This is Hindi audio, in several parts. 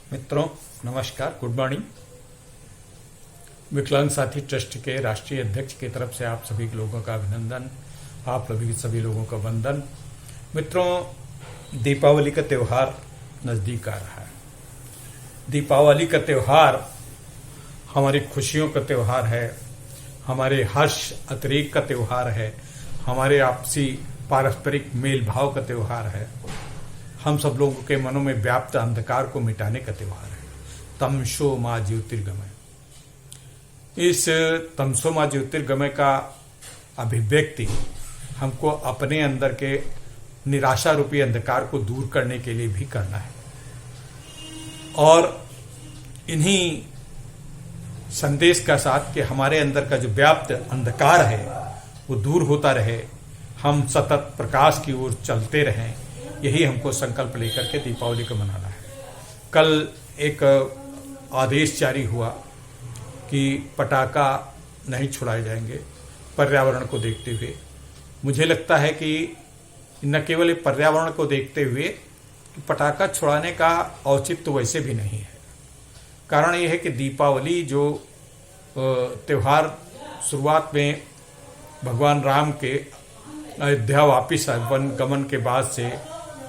मित्रों नमस्कार, गुड मॉर्निंग। विकलांग साथी ट्रस्ट के राष्ट्रीय अध्यक्ष की तरफ से आप सभी लोगों का अभिनंदन, आप सभी लोगों का वंदन। मित्रों, दीपावली का त्यौहार नजदीक आ रहा है। दीपावली का त्यौहार हमारी खुशियों का त्यौहार है, हमारे हर्ष अतिरेक का त्यौहार है, हमारे आपसी पारस्परिक मेल भाव का त्यौहार है, हम सब लोगों के मनों में व्याप्त अंधकार को मिटाने का त्यौहार है। तमसो मां ज्योतिर्गमय। इस तमसो मां ज्योतिर्गमय का अभिव्यक्ति हमको अपने अंदर के निराशा रूपी अंधकार को दूर करने के लिए भी करना है, और इन्हीं संदेश का साथ कि हमारे अंदर का जो व्याप्त अंधकार है वो दूर होता रहे, हम सतत प्रकाश की ओर चलते रहें, यही हमको संकल्प लेकर के दीपावली को मनाना है। कल एक आदेश जारी हुआ कि पटाखा नहीं छुड़ाए जाएंगे पर्यावरण को देखते हुए। मुझे लगता है कि न केवल पर्यावरण को देखते हुए कि पटाखा छुड़ाने का औचित्य तो वैसे भी नहीं है। कारण यह है कि दीपावली जो त्यौहार शुरुआत में भगवान राम के अयोध्या वापिस वन गमन के बाद से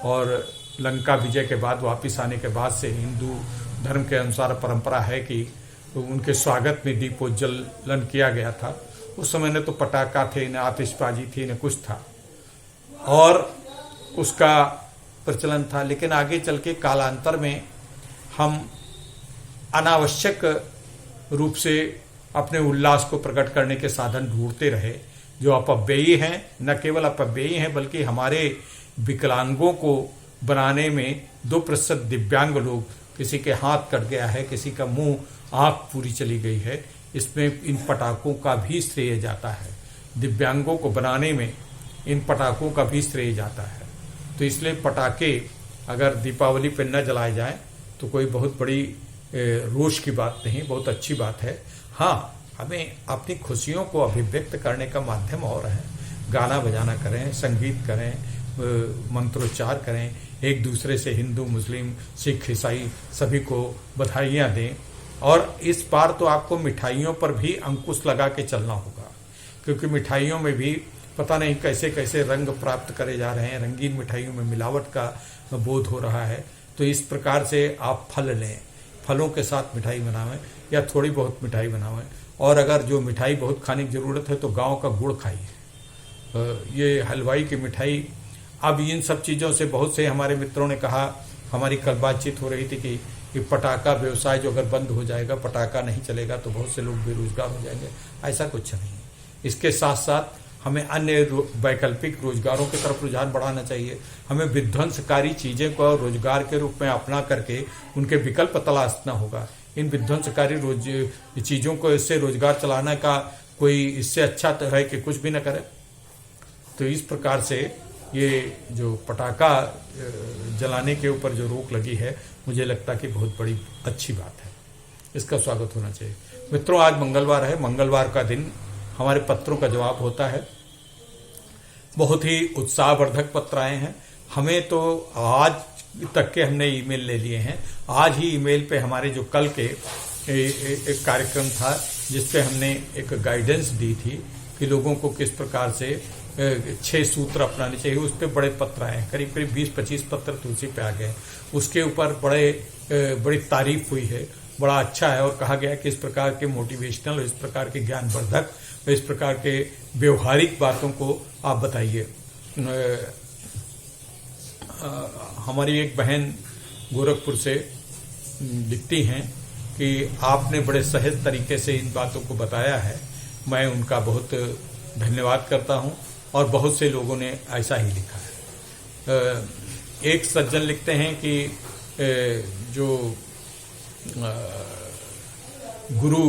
और लंका विजय के बाद वापिस आने के बाद से हिंदू धर्म के अनुसार परंपरा है कि उनके स्वागत में दीपोज्वलन किया गया था। उस समय न तो पटाखा थे, न आतिशबाजी थी, न कुछ था, और उसका प्रचलन था। लेकिन आगे चल के कालांतर में हम अनावश्यक रूप से अपने उल्लास को प्रकट करने के साधन ढूंढते रहे, जो अपव्ययी हैं। न केवल अपव्ययी हैं बल्कि हमारे विकलांगों को बनाने में 2% दिव्यांग लोग, किसी के हाथ कट गया है, किसी का मुंह आंख पूरी चली गई है, इसमें इन पटाखों का भी श्रेय जाता है। दिव्यांगों को बनाने में इन पटाखों का भी श्रेय जाता है। तो इसलिए पटाखे अगर दीपावली पर न जलाए जाएं तो कोई बहुत बड़ी रोष की बात नहीं, बहुत अच्छी बात है। हाँ, हमें अपनी खुशियों को अभिव्यक्त करने का माध्यम और है। गाना बजाना करें, संगीत करें, मंत्रोच्चार करें, एक दूसरे से हिंदू मुस्लिम सिख ईसाई सभी को बधाइयाँ दें। और इस बार तो आपको मिठाइयों पर भी अंकुश लगा के चलना होगा, क्योंकि मिठाइयों में भी पता नहीं कैसे कैसे रंग प्राप्त करे जा रहे हैं, रंगीन मिठाइयों में मिलावट का बोध हो रहा है। तो इस प्रकार से आप फल लें, फलों के साथ मिठाई बनावें या थोड़ी बहुत मिठाई बनावें। और अगर जो मिठाई बहुत खाने की जरूरत है तो गाँव का गुड़ खाइए, ये हलवाई की मिठाई। अब इन सब चीज़ों से बहुत से हमारे मित्रों ने कहा, हमारी कल बातचीत हो रही थी कि पटाखा व्यवसाय जो अगर बंद हो जाएगा, पटाखा नहीं चलेगा तो बहुत से लोग बेरोजगार हो जाएंगे। ऐसा कुछ नहीं। इसके साथ साथ हमें अन्य वैकल्पिक रोजगारों की तरफ रुझान बढ़ाना चाहिए। हमें विध्वंसकारी चीज़ें को रोजगार के रूप में अपना करके उनके विकल्प तलाशना होगा। इन विध्वंसकारी चीज़ों को इससे रोजगार चलाने का कोई इससे अच्छा तो है कि कुछ भी न करे। तो इस प्रकार से ये जो पटाखा जलाने के ऊपर जो रोक लगी है, मुझे लगता कि बहुत बड़ी अच्छी बात है, इसका स्वागत होना चाहिए। मित्रों, आज मंगलवार है। मंगलवार का दिन हमारे पत्रों का जवाब होता है। बहुत ही उत्साहवर्धक पत्र आए हैं। हमें तो आज तक के हमने ईमेल ले लिए हैं। आज ही ईमेल पे हमारे जो कल के एक कार्यक्रम था जिसपे हमने एक गाइडेंस दी थी कि लोगों को किस प्रकार से 6 सूत्र अपनाने चाहिए, उस पर बड़े पत्र आए हैं। करीब 20-25 पत्र तुलसी पे आ गए। उसके ऊपर बड़ी तारीफ हुई है, बड़ा अच्छा है, और कहा गया कि इस प्रकार के मोटिवेशनल और इस प्रकार के ज्ञानवर्धक और इस प्रकार के व्यवहारिक बातों को आप बताइए। हमारी एक बहन गोरखपुर से लिखती हैं कि आपने बड़े सहज तरीके से इन बातों को बताया है। मैं उनका बहुत धन्यवाद करता हूं, और बहुत से लोगों ने ऐसा ही लिखा है। एक सज्जन लिखते हैं कि जो गुरु,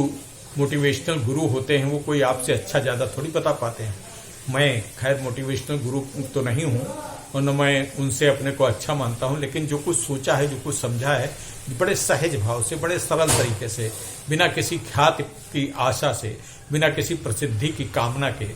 मोटिवेशनल गुरु होते हैं, वो कोई आपसे अच्छा ज़्यादा थोड़ी बता पाते हैं। मैं खैर मोटिवेशनल गुरु तो नहीं हूँ और न मैं उनसे अपने को अच्छा मानता हूँ, लेकिन जो कुछ सोचा है, जो कुछ समझा है, बड़े सहज भाव से, बड़े सरल तरीके से, बिना किसी ख्याति की आशा से, बिना किसी प्रसिद्धि की कामना के,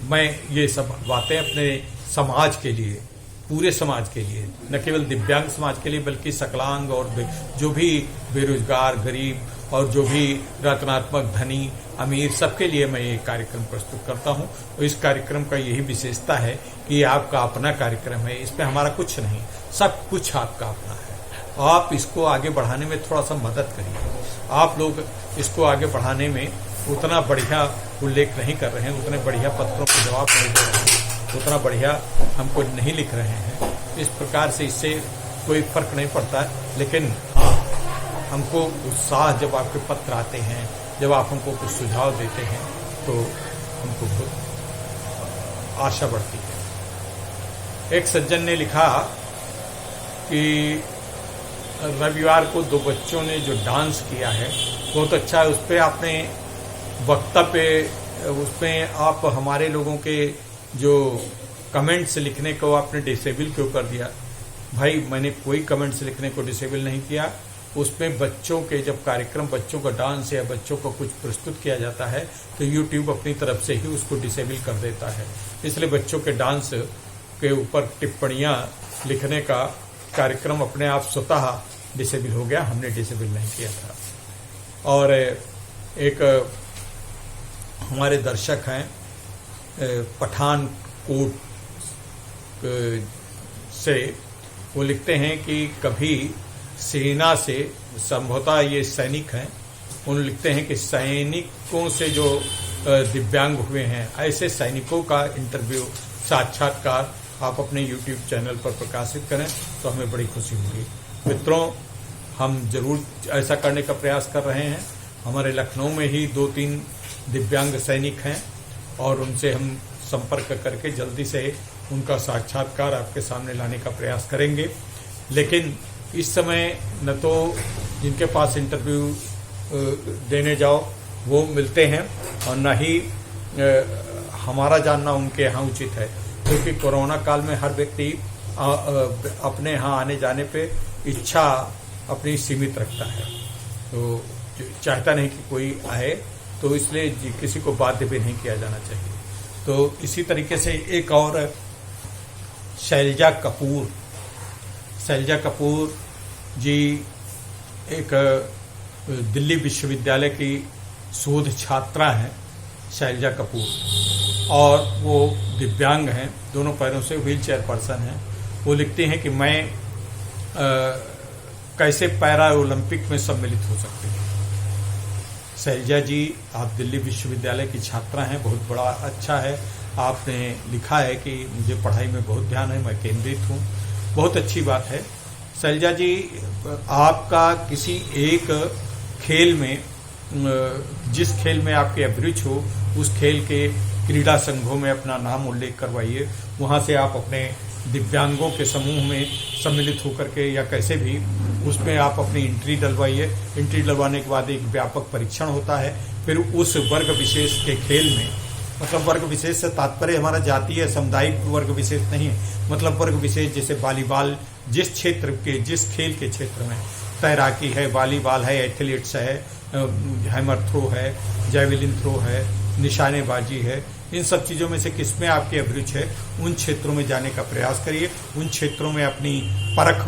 मैं ये सब बातें अपने समाज के लिए पूरे समाज के लिए, न केवल दिव्यांग समाज के लिए बल्कि सकलांग और जो भी बेरोजगार, गरीब और जो भी रचनात्मक, धनी, अमीर, सबके लिए मैं ये कार्यक्रम प्रस्तुत करता हूँ। और इस कार्यक्रम का यही विशेषता है कि ये आपका अपना कार्यक्रम है, इसमें हमारा कुछ नहीं, सब कुछ आपका अपना है। आप इसको आगे बढ़ाने में थोड़ा सा मदद करिए। आप लोग इसको आगे बढ़ाने में उतना बढ़िया उल्लेख नहीं कर रहे हैं, उतने बढ़िया पत्रों को जवाब नहीं दे रहे हैं, उतना बढ़िया हमको नहीं लिख रहे हैं। इस प्रकार से इससे कोई फर्क नहीं पड़ता, लेकिन हाँ, हमको उत्साह जब आपके पत्र आते हैं, जब आप हमको कुछ सुझाव देते हैं, तो हमको बहुत आशा बढ़ती है। एक सज्जन ने लिखा कि रविवार को 2 बच्चों ने जो डांस किया है बहुत अच्छा है, उस पर आपने वक्तव्य, उसमें आप हमारे लोगों के जो कमेंट्स लिखने को आपने डिसेबल क्यों कर दिया? भाई, मैंने कोई कमेंट्स लिखने को डिसेबल नहीं किया। उसमें बच्चों के जब कार्यक्रम, बच्चों का डांस या बच्चों को कुछ प्रस्तुत किया जाता है तो यूट्यूब अपनी तरफ से ही उसको डिसेबल कर देता है। इसलिए बच्चों के डांस के ऊपर टिप्पणियां लिखने का कार्यक्रम अपने आप स्वतः डिसेबल हो गया, हमने डिसेबल नहीं किया था। और एक हमारे दर्शक हैं पठानकोट से, वो लिखते हैं कि कभी सेना से, संभवतः ये सैनिक हैं, उन्होंने लिखते हैं कि सैनिकों से जो दिव्यांग हुए हैं, ऐसे सैनिकों का इंटरव्यू, साक्षात्कार आप अपने YouTube चैनल पर प्रकाशित करें तो हमें बड़ी खुशी होगी। मित्रों, हम जरूर ऐसा करने का प्रयास कर रहे हैं। हमारे लखनऊ में ही 2-3 दिव्यांग सैनिक हैं और उनसे हम संपर्क करके जल्दी से उनका साक्षात्कार आपके सामने लाने का प्रयास करेंगे। लेकिन इस समय न तो जिनके पास इंटरव्यू देने जाओ वो मिलते हैं और न ही हमारा जानना उनके यहाँ उचित है, क्योंकि कोरोना काल में हर व्यक्ति अपने यहाँ आने जाने पे इच्छा अपनी सीमित रखता है, तो चाहता नहीं कि कोई आए, तो इसलिए किसी को बाध्य भी नहीं किया जाना चाहिए। तो इसी तरीके से एक और शैलजा कपूर जी एक दिल्ली विश्वविद्यालय की शोध छात्रा हैं, शैलजा कपूर, और वो दिव्यांग हैं, दोनों पैरों से व्हील चेयर पर्सन हैं। वो लिखते हैं कि मैं कैसे पैरा ओलंपिक में सम्मिलित हो सकते हैं। शैलजा जी, आप दिल्ली विश्वविद्यालय की छात्रा हैं, बहुत बड़ा अच्छा है। आपने लिखा है कि मुझे पढ़ाई में बहुत ध्यान है, मैं केंद्रित हूँ, बहुत अच्छी बात है। शैलजा जी, आपका किसी एक खेल में, जिस खेल में आपकी अभिरुचि हो, उस खेल के क्रीड़ा संघों में अपना नाम उल्लेख करवाइए, वहाँ से आप अपने दिव्यांगों के समूह में सम्मिलित होकर के या कैसे भी उसमें आप अपनी एंट्री डलवाइए। एंट्री डलवाने के बाद एक व्यापक परीक्षण होता है, फिर उस वर्ग विशेष के खेल में, मतलब वर्ग विशेष से तात्पर्य हमारा जातीय सामुदायिक वर्ग विशेष नहीं है, मतलब वर्ग विशेष जैसे वॉलीबॉल, जिस क्षेत्र के, जिस खेल के क्षेत्र में तैराकी है, वॉलीबॉल है, एथलीट्स है, हैमर थ्रो है, जैवलिन थ्रो है, निशानेबाजी है, इन सब चीज़ों में से किसमें आपकी अभिरुचि है, उन क्षेत्रों में जाने का प्रयास करिए, उन क्षेत्रों में अपनी परख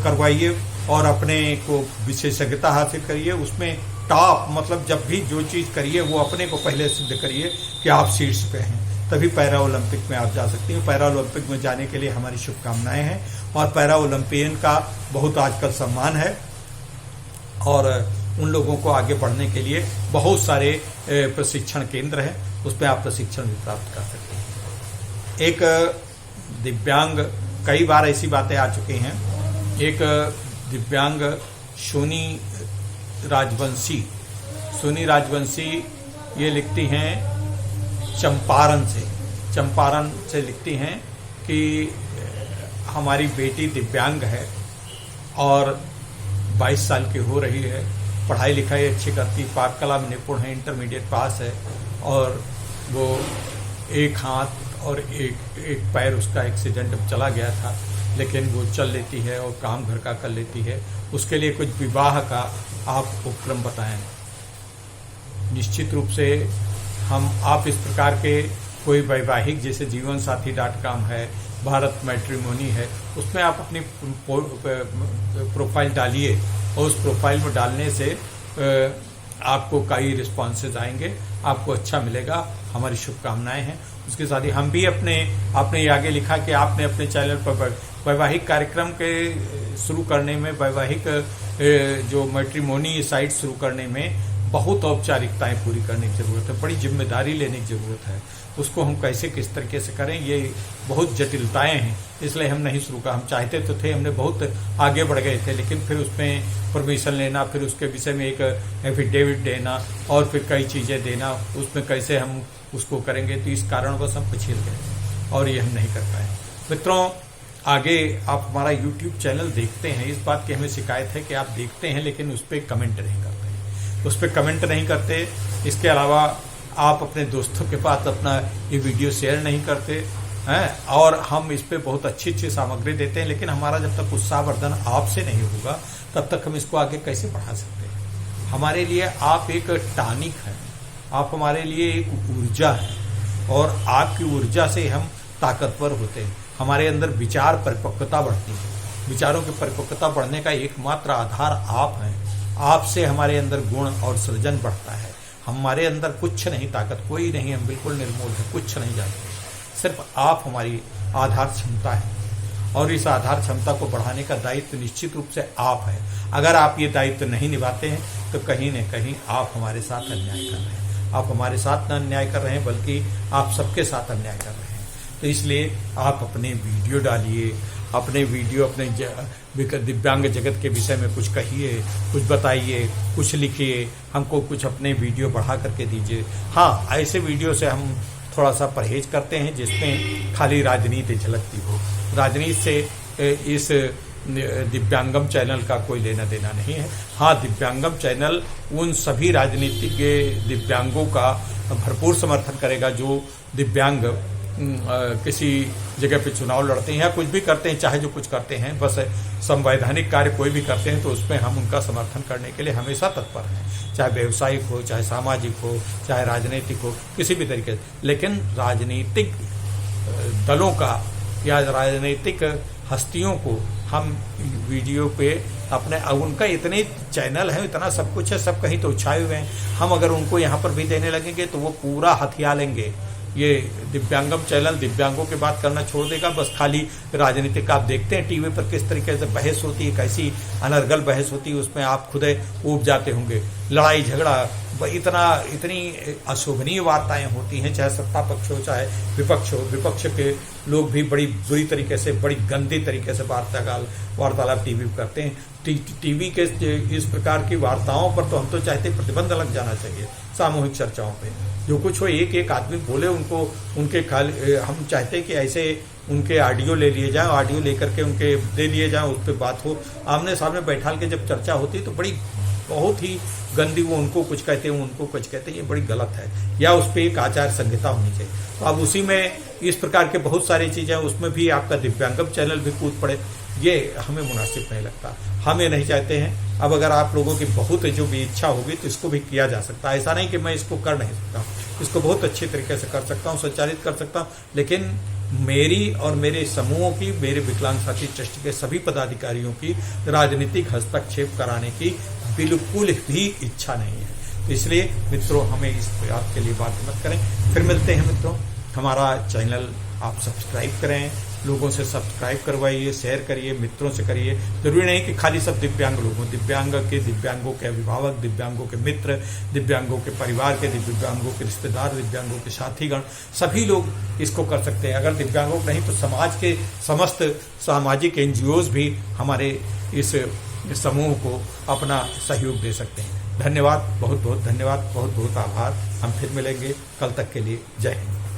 करवाइए और अपने को विशेषज्ञता हासिल करिए। उसमें टॉप, मतलब जब भी जो चीज़ करिए वो अपने को पहले सिद्ध करिए कि आप शीर्ष पे हैं, तभी पैरा ओलंपिक में आप जा सकती हैं। पैरा ओलंपिक में जाने के लिए हमारी शुभकामनाएं हैं और पैरा ओलंपियन का बहुत आजकल सम्मान है और उन लोगों को आगे बढ़ने के लिए बहुत सारे प्रशिक्षण केंद्र हैं, उस पर आप प्रशिक्षण भी प्राप्त कर सकते हैं। एक दिव्यांग, कई बार ऐसी बातें आ चुकी हैं, एक दिव्यांग सोनी राजवंशी ये लिखती हैं चंपारण से लिखती हैं कि हमारी बेटी दिव्यांग है और 22 साल की हो रही है, पढ़ाई लिखाई अच्छी करती, पाककला में निपुण है, इंटरमीडिएट पास है और वो एक हाथ और एक पैर उसका एक्सीडेंट में चला गया था, लेकिन वो चल लेती है और काम घर का कर लेती है। उसके लिए कुछ विवाह का आप उपक्रम बताएं। निश्चित रूप से आप इस प्रकार के कोई वैवाहिक, जैसे जीवन साथी .com है भारत मैट्रिमोनी है, उसमें आप अपनी प्रोफाइल डालिए और उस प्रोफाइल में डालने से आपको कई रिस्पॉन्सेज आएंगे, आपको अच्छा मिलेगा। हमारी शुभकामनाएं हैं। उसके साथ ही हम भी आपने आगे लिखा कि आपने अपने चैनल पर वैवाहिक कार्यक्रम के शुरू करने में, वैवाहिक जो मैट्रिमोनी साइट शुरू करने में बहुत औपचारिकताएं पूरी करने की जरूरत है, बड़ी जिम्मेदारी लेने की जरूरत है। उसको हम कैसे किस तरीके से करें, ये बहुत जटिलताएं हैं, इसलिए हम नहीं शुरू कर। हम चाहते तो थे, हमने बहुत आगे बढ़ गए थे, लेकिन फिर उसमें परमिशन लेना, फिर उसके विषय में एक एफिडेविट देना और फिर कई चीजें देना, उसमें कैसे हम उसको करेंगे, तो इस कारणवश हम पिछड़ गए और ये हम नहीं कर पाए। मित्रों, आगे आप हमारा YouTube चैनल देखते हैं, इस बात की हमें शिकायत है कि आप देखते हैं लेकिन उस पर कमेंट नहीं करते, उस पर कमेंट नहीं करते। इसके अलावा आप अपने दोस्तों के पास अपना ये वीडियो शेयर नहीं करते हैं, और हम इस पे बहुत अच्छी अच्छी सामग्री देते हैं, लेकिन हमारा जब तक उत्साहवर्धन आपसे नहीं होगा तब तक हम इसको आगे कैसे बढ़ा सकते हैं। हमारे लिए आप एक टॉनिक हैं, आप हमारे लिए एक ऊर्जा है, और आपकी ऊर्जा से हम ताकतवर होते हैं। हमारे अंदर विचार परिपक्वता बढ़ती है, विचारों की परिपक्वता बढ़ने का एकमात्र आधार आप हैं। आपसे हमारे अंदर गुण और सृजन बढ़ता है। हमारे अंदर कुछ नहीं, ताकत कोई नहीं, हम बिल्कुल निर्मूल हैं, कुछ नहीं जानते। सिर्फ आप हमारी आधार क्षमता है, और इस आधार क्षमता को बढ़ाने का दायित्व निश्चित रूप से आप है। अगर आप ये दायित्व नहीं निभाते हैं तो कहीं न कहीं आप हमारे साथ अन्याय कर रहे हैं। आप हमारे साथ न अन्याय कर रहे हैं, बल्कि आप सबके साथ अन्याय कर रहे हैं। तो इसलिए आप अपने वीडियो डालिए, अपने दिव्यांग जगत के विषय में कुछ कहिए, कुछ बताइए, कुछ लिखिए, हमको कुछ अपने वीडियो बढ़ा करके दीजिए। हाँ, ऐसे वीडियो से हम थोड़ा सा परहेज करते हैं जिसमें खाली राजनीति झलकती हो। राजनीति से इस दिव्यांगम चैनल का कोई लेना देना नहीं है। हाँ, दिव्यांगम चैनल उन सभी राजनीतिक दिव्यांगों का भरपूर समर्थन करेगा जो दिव्यांग किसी जगह पे चुनाव लड़ते हैं या कुछ भी करते हैं, चाहे जो कुछ करते हैं, बस संवैधानिक कार्य कोई भी करते हैं तो उसमें हम उनका समर्थन करने के लिए हमेशा तत्पर हैं, चाहे व्यवसायिक हो, चाहे सामाजिक हो, चाहे राजनीतिक हो, किसी भी तरीके से। लेकिन राजनीतिक दलों का या राजनीतिक हस्तियों को हम वीडियो पे अपने, उनका इतने चैनल है, इतना सब कुछ है, सब कहीं तो छाए हुए हैं, हम अगर उनको यहाँ पर भी देने लगेंगे तो वो पूरा हथिया लेंगे। ये दिव्यांगम चैनल दिव्यांगों की बात करना छोड़ देगा, बस खाली राजनीतिक। आप देखते हैं टीवी पर किस तरीके से बहस होती है, कैसी अनर्गल बहस होती है, उसमें आप खुद ऊब जाते होंगे। लड़ाई झगड़ा, इतनी अशोभनीय वार्ताएं होती हैं, चाहे सत्ता पक्ष हो चाहे विपक्ष हो। विपक्ष के लोग भी बड़ी बुरी तरीके से, बड़ी गंदी तरीके से वार्तालाप टीवी पर करते हैं। टीवी के इस प्रकार की वार्ताओं पर तो हम तो चाहते प्रतिबंध लग जाना चाहिए। सामूहिक चर्चाओं पे जो कुछ हो, एक आदमी बोले, हम चाहते हैं कि ऐसे उनके ऑडियो ले लिए जाए, ऑडियो लेकर के उनके दे दिए जाए, उस पर बात हो। आमने सामने बैठा के जब चर्चा होती है तो बहुत ही गंदी, वो उनको कुछ कहते हैं, उनको कुछ कहते हैं, ये बड़ी गलत है। या उस पर एक आचार संहिता होनी चाहिए। तो अब उसी में इस प्रकार के बहुत सारी चीजें, उसमें भी आपका दिव्यांगम चैनल भी कूद पड़े, ये हमें मुनासिब नहीं लगता। हम ये नहीं चाहते हैं। अब अगर आप लोगों की बहुत जो भी इच्छा होगी तो इसको भी किया जा सकता है। ऐसा नहीं कि मैं इसको कर नहीं सकता, इसको बहुत अच्छे तरीके से कर सकता हूँ, संचालित कर सकता हूँ, लेकिन मेरी और मेरे समूहों की, मेरे विकलांग साथी ट्रस्ट के सभी पदाधिकारियों की राजनीतिक हस्तक्षेप कराने की बिल्कुल भी इच्छा नहीं है। तो इसलिए मित्रों, हमें इस बात के लिए बात मत करें। फिर मिलते हैं मित्रों। हमारा चैनल आप सब्सक्राइब करें, लोगों से सब्सक्राइब करवाइए, शेयर करिए, मित्रों से करिए। जरूरी नहीं कि खाली सब दिव्यांग लोग हों, दिव्यांगों के अभिभावक, दिव्यांगों के मित्र, दिव्यांगों के परिवार के, दिव्यांगों के रिश्तेदार, दिव्यांगों के साथीगण, सभी लोग इसको कर सकते हैं। अगर दिव्यांगों नहीं तो समाज के समस्त सामाजिक NGOs भी हमारे इस समूह को अपना सहयोग दे सकते हैं। धन्यवाद, बहुत बहुत धन्यवाद, बहुत बहुत आभार। हम फिर मिलेंगे, कल तक के लिए जय हिंद।